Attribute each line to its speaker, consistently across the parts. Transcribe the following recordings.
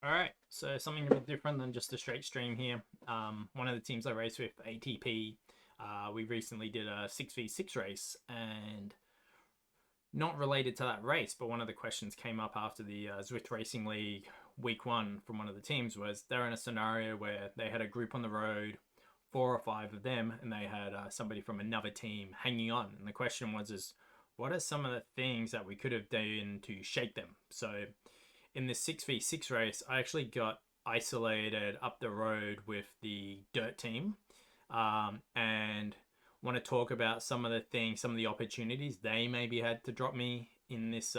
Speaker 1: All right, so something a bit different than just a straight stream here. One of the teams I race with, ATP, we recently did a 6v6 race, and not related to that race, but one of the questions came up after the Zwift Racing League week one from one of the teams was they're in a scenario where they had a group on the road, 4 or 5 of them, and they had somebody from another team hanging on. And the question was, what are some of the things that we could have done to shake them? So in this 6v6 race, I actually got isolated up the road with the dirt team, and want to talk about some of the things, some of the opportunities they maybe had to drop me in this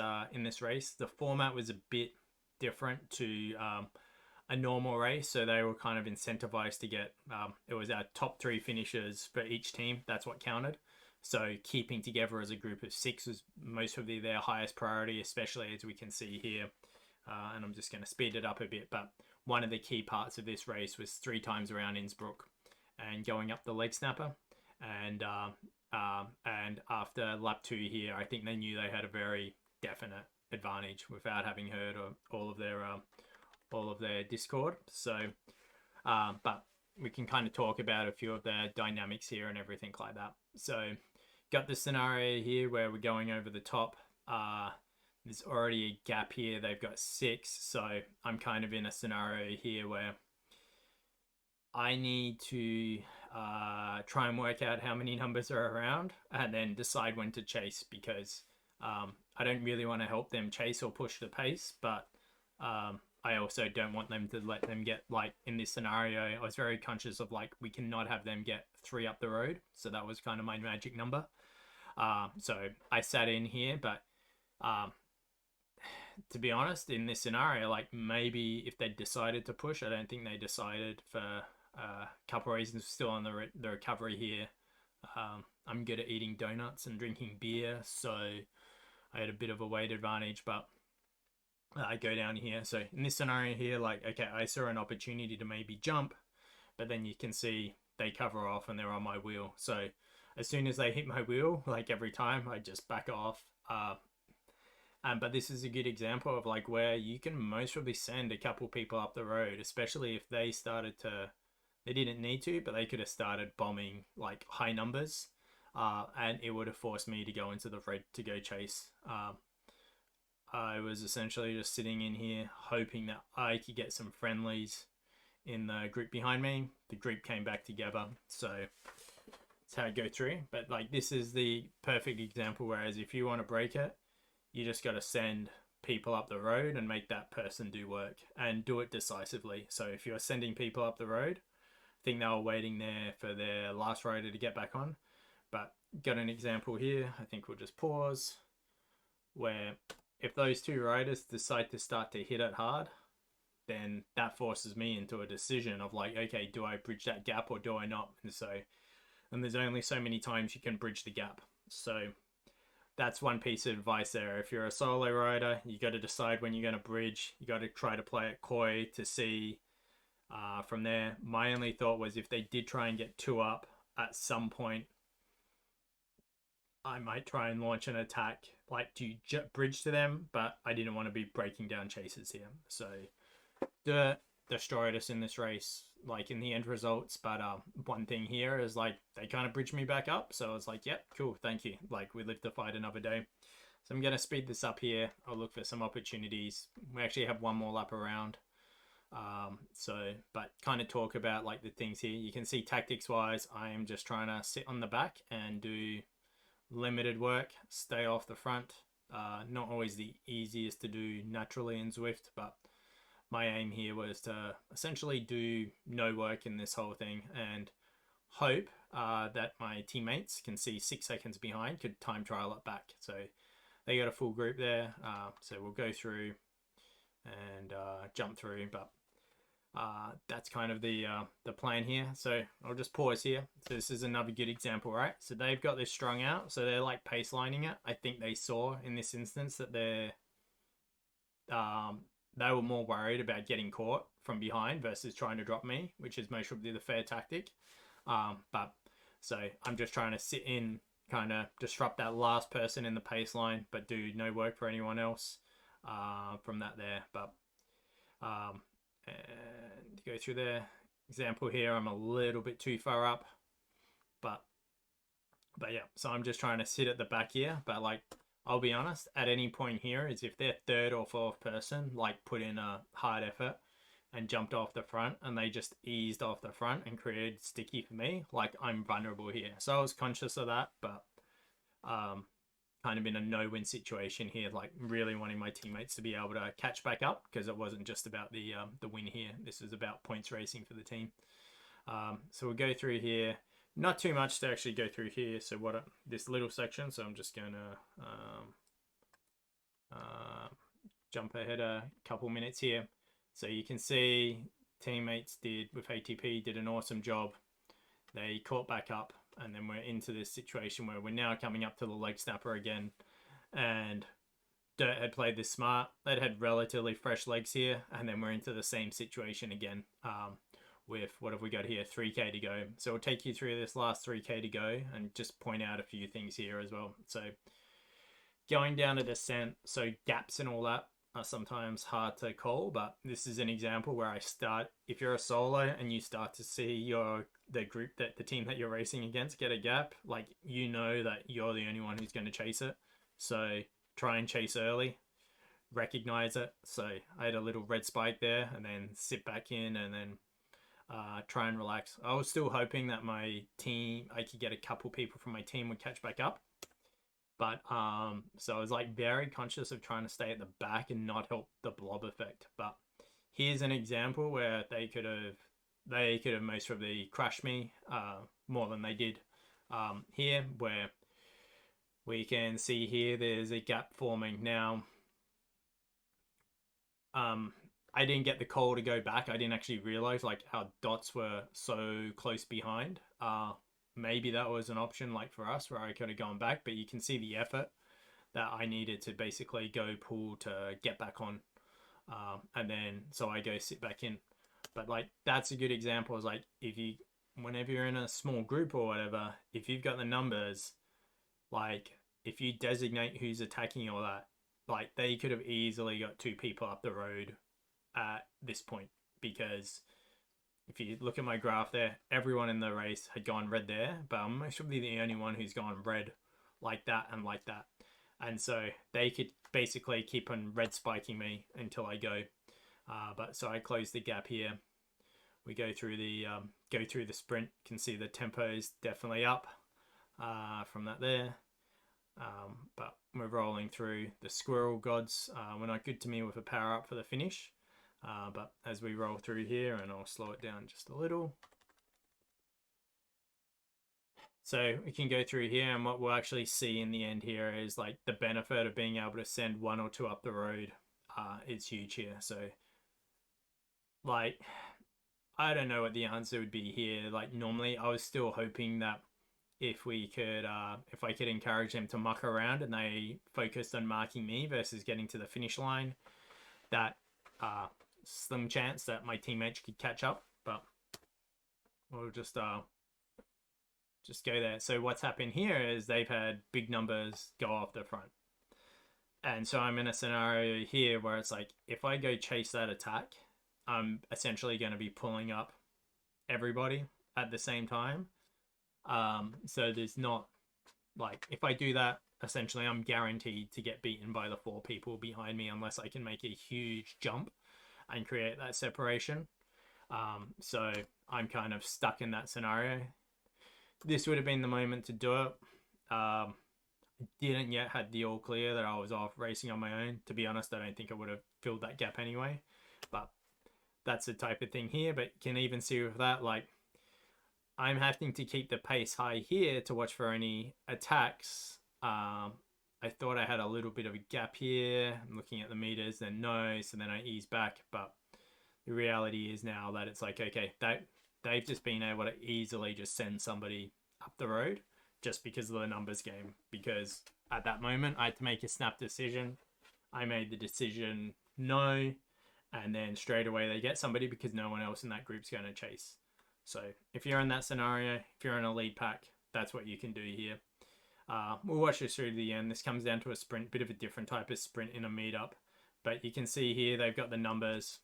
Speaker 1: race. The format was a bit different to a normal race, so they were kind of incentivized to get. It was our top 3 finishers for each team. That's what counted. So keeping together as a group of 6 was most of their highest priority, especially as we can see here. And I'm just going to speed it up a bit, but one of the key parts of this race was 3 times around Innsbruck and going up the leg snapper. And after lap 2 here, I think they knew they had a very definite advantage without having heard all of their Discord. So, but we can kind of talk about a few of their dynamics here and everything like that. So, got the scenario here where we're going over the top. There's already a gap here. They've got 6. So I'm kind of in a scenario here where I need to try and work out how many numbers are around and then decide when to chase, because I don't really want to help them chase or push the pace, but I also don't want them to let them get, like in this scenario, I was very conscious of like, we cannot have them get 3 up the road. So that was kind of my magic number. So I sat in here, but to be honest, in this scenario, like maybe if they decided to push, I don't think they decided for a couple of reasons. Still on the recovery here. I'm good at eating donuts and drinking beer, so I had a bit of a weight advantage, but I go down here. So in this scenario here, like, okay, I saw an opportunity to maybe jump, but then you can see they cover off and they're on my wheel. So as soon as they hit my wheel, like every time, I just back off. But this is a good example of like where you can most probably send a couple people up the road, especially if they started to, they didn't need to, but they could have started bombing like high numbers, and it would have forced me to go into the red to go chase. I was essentially just sitting in here hoping that I could get some friendlies in the group behind me. The group came back together, so that's how I go through. But like, this is the perfect example, whereas if you want to break it, you just got to send people up the road and make that person do work and do it decisively. So if you're sending people up the road, I think they were waiting there for their last rider to get back on. But got an example here. I think we'll just pause, where if those 2 riders decide to start to hit it hard, then that forces me into a decision of like, okay, do I bridge that gap or do I not? And there's only so many times you can bridge the gap. So that's one piece of advice there. If you're a solo rider, you got to decide when you're going to bridge. You got to try to play it coy to see from there. My only thought was if they did try and get 2 up at some point, I might try and launch an attack like to bridge to them, but I didn't want to be breaking down chases here. So Dirt destroyed us in this race, like in the end results. But one thing here is like they kind of bridged me back up, so I was like, yep, cool, thank you. Like, we live to fight another day. So I'm gonna speed this up here. I'll look for some opportunities. We actually have one more lap around. But kind of talk about like the things here. You can see tactics wise, I am just trying to sit on the back and do limited work, stay off the front. Not always the easiest to do naturally in Zwift, but my aim here was to essentially do no work in this whole thing and hope that my teammates can see 6 seconds behind, could time trial it back. So they got a full group there. So we'll go through and jump through, but that's kind of the plan here. So I'll just pause here. So this is another good example, right? So they've got this strung out, so they're like pace lining it. I think they saw in this instance that they were more worried about getting caught from behind versus trying to drop me, which is most probably the fair tactic. But so I'm just trying to sit in, kind of disrupt that last person in the pace line, but do no work for anyone else from that there. But And go through the example here, I'm a little bit too far up, but yeah, so I'm just trying to sit at the back here. But like, I'll be honest, at any point here is if they're third or fourth person, like put in a hard effort and jumped off the front and they just eased off the front and created sticky for me, like I'm vulnerable here. So I was conscious of that, but kind of in a no-win situation here, like really wanting my teammates to be able to catch back up, because it wasn't just about the win here. This is about points racing for the team. So we'll go through here. Not too much to actually go through here. So this little section. So I'm just gonna jump ahead a couple minutes here. So you can see teammates with ATP did an awesome job. They caught back up, and then we're into this situation where we're now coming up to the leg snapper again, and Dirt had played this smart. They'd had relatively fresh legs here, and then we're into the same situation again. With what have we got here, 3k to go. So we'll take you through this last 3k to go and just point out a few things here as well. So going down to descent, so gaps and all that are sometimes hard to call, but this is an example where I start, if you're a solo and you start to see the team that you're racing against get a gap, like you know that you're the only one who's going to chase it. So try and chase early, recognize it. So I had a little red spike there and then sit back in and then try and relax. I was still hoping that I could get a couple people from my team would catch back up. But so I was like very conscious of trying to stay at the back and not help the blob effect. But here's an example where they could have most probably crushed me more than they did here, where we can see here there's a gap forming now. I didn't get the call to go back. I didn't actually realize like our dots were so close behind. Maybe that was an option like for us where I could have gone back, but you can see the effort that I needed to basically go pull to get back on. And then, so I go sit back in. But like, that's a good example. Is like, whenever you're in a small group or whatever, if you've got the numbers, like if you designate who's attacking or that, like they could have easily got 2 people up the road at this point, because if you look at my graph there, everyone in the race had gone red there, but I'm actually the only one who's gone red like that and like that. And so they could basically keep on red spiking me until I go. But so I close the gap here. We go through the sprint. You can see the tempo is definitely up from that there. But we're rolling through. The squirrel gods were not good to me with a power up for the finish. But as we roll through here, and I'll slow it down just a little. So we can go through here, and what we'll actually see in the end here is like the benefit of being able to send 1 or 2 up the road is huge here. So like, I don't know what the answer would be here. Like normally I was still hoping that if I could encourage them to muck around and they focused on marking me versus getting to the finish line, that slim chance that my teammates could catch up. But we'll just go there. So what's happened here is they've had big numbers go off the front, and so I'm in a scenario here where it's like, if I go chase that attack, I'm essentially going to be pulling up everybody at the same time. So there's not, like, if I do that, essentially I'm guaranteed to get beaten by the 4 people behind me unless I can make a huge jump and create that separation. So I'm kind of stuck in that scenario. This would have been the moment to do it. I didn't yet had the all clear that I was off racing on my own. To be honest, I don't think I would have filled that gap anyway. But that's the type of thing here. But you can even see with that, like, I'm having to keep the pace high here to watch for any attacks. I thought I had a little bit of a gap here. I'm looking at the meters, then no, so then I ease back. But the reality is now that it's like, okay, they've just been able to easily just send somebody up the road just because of the numbers game. Because at that moment, I had to make a snap decision. I made the decision no, and then straight away they get somebody because no one else in that group's going to chase. So if you're in that scenario, if you're in a lead pack, that's what you can do here. We'll watch this through to the end. This comes down to a sprint, bit of a different type of sprint in a meetup. But you can see here they've got the numbers.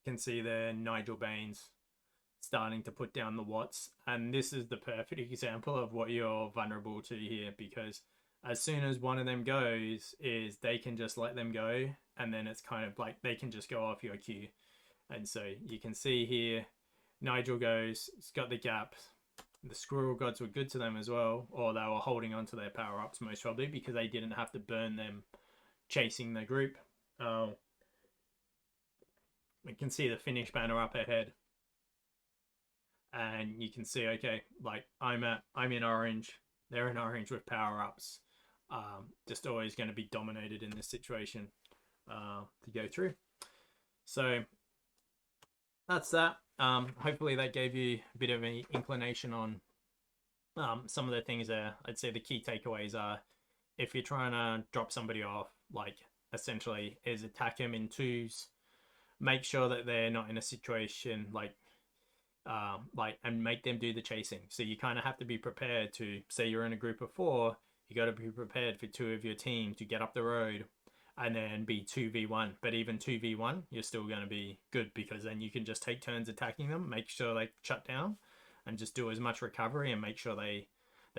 Speaker 1: can see there Nigel Baines starting to put down the Watts, and this is the perfect example of what you're vulnerable to here, because as soon as one of them goes, is they can just let them go, and then it's kind of like they can just go off your queue. And so you can see here, Nigel goes, it's got the gap. The Squirrel Gods were good to them as well, or they were holding on to their power-ups most probably because they didn't have to burn them chasing the group. We can see the finish banner up ahead, and you can see, okay, like I'm in orange, they're in orange with power-ups. Just always going to be dominated in this situation to go through. So that's that. Hopefully that gave you a bit of an inclination on some of the things there. I'd say the key takeaways are, if you're trying to drop somebody off, like essentially is attack them in twos, make sure that they're not in a situation like and make them do the chasing. So you kind of have to be prepared to, say you're in a group of 4, you got to be prepared for 2 of your team to get up the road and then be 2v1. But even 2v1, you're still going to be good, because then you can just take turns attacking them, make sure they shut down, and just do as much recovery and make sure they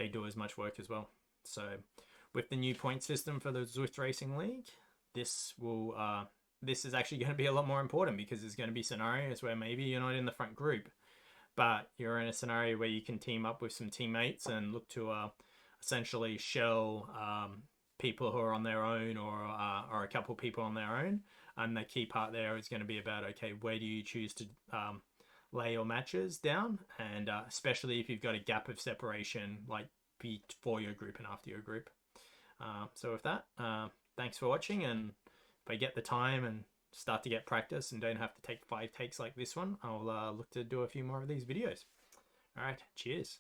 Speaker 1: do as much work as well. So with the new point system for the Zwift Racing League, this is actually going to be a lot more important, because there's going to be scenarios where maybe you're not in the front group, but you're in a scenario where you can team up with some teammates and look to essentially shell people who are on their own, or a couple people on their own. And the key part there is going to be about, okay, where do you choose to lay your matches down, and especially if you've got a gap of separation, like before your group and after your group. So with that, thanks for watching, and if I get the time and start to get practice and don't have to take 5 takes like this one, I'll look to do a few more of these videos. All right, cheers.